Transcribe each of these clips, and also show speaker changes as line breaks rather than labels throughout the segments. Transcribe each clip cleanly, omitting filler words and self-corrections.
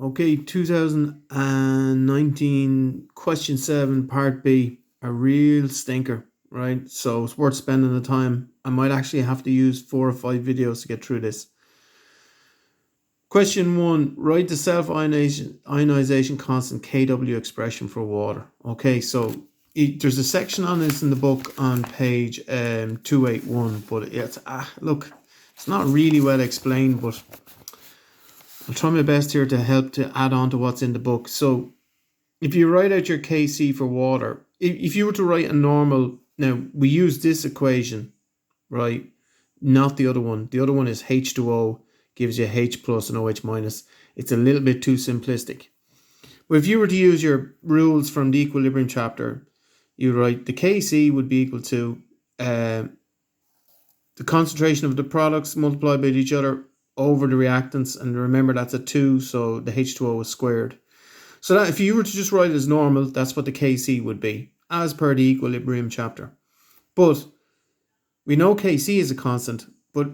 Okay, 2019 question 7 part B, a real stinker, right? So it's worth spending the time. I might actually have to use 4 or 5 videos to get through this. Question 1, write the self-ionization constant Kw expression for water. Okay, so there's a section on this in the book on page 281, but look, it's not really well explained, but I'll try my best here to help to add on to what's in the book. So if you write out your Kc for water, if you were to write a normal, now we use this equation, right? Not the other one. The other one is H2O, gives you H plus and OH minus. It's a little bit too simplistic. But if you were to use your rules from the equilibrium chapter, you write the Kc would be equal to the concentration of the products multiplied by each other over the reactants. And remember, that's a 2, so the H2O is squared. So that if you were to just write it as normal, that's what the Kc would be, as per the equilibrium chapter. But we know Kc is a constant, but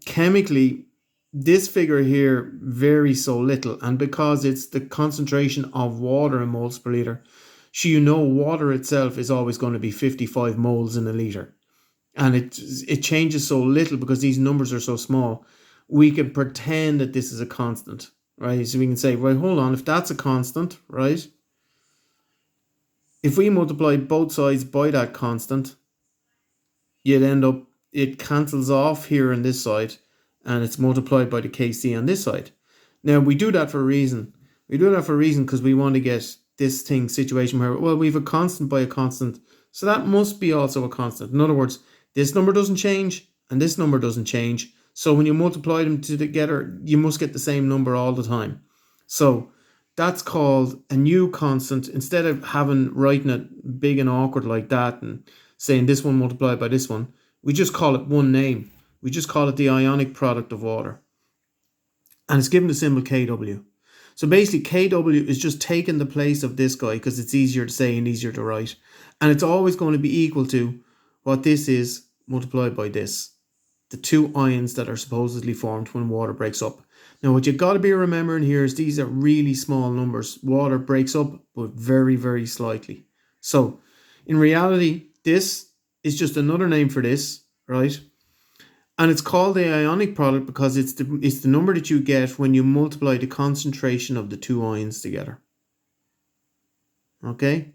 chemically, this figure here varies so little, and because it's the concentration of water in moles per liter, so you know water itself is always going to be 55 moles in a liter. And it changes so little because these numbers are so small. We can pretend that this is a constant, right? So we can say, right, hold on, if that's a constant, right? If we multiply both sides by that constant, you'd end up, it cancels off here on this side, and it's multiplied by the Kc on this side. Now, we do that for a reason. We do that for a reason because we want to get this situation where, well, we have a constant by a constant, so that must be also a constant. In other words, this number doesn't change, and this number doesn't change. So when you multiply them together, you must get the same number all the time. So that's called a new constant. Instead of writing it big and awkward like that and saying this one multiplied by this one, we just call it one name. We just call it the ionic product of water. And it's given the symbol Kw. So basically Kw is just taking the place of this guy because it's easier to say and easier to write. And it's always going to be equal to what this is multiplied by this. The two ions that are supposedly formed when water breaks up. Now what you've got to be remembering here is these are really small numbers. Water breaks up, but very, very slightly. So in reality, this is just another name for this, right? And it's called the ionic product because it's the number that you get when you multiply the concentration of the two ions together. Okay?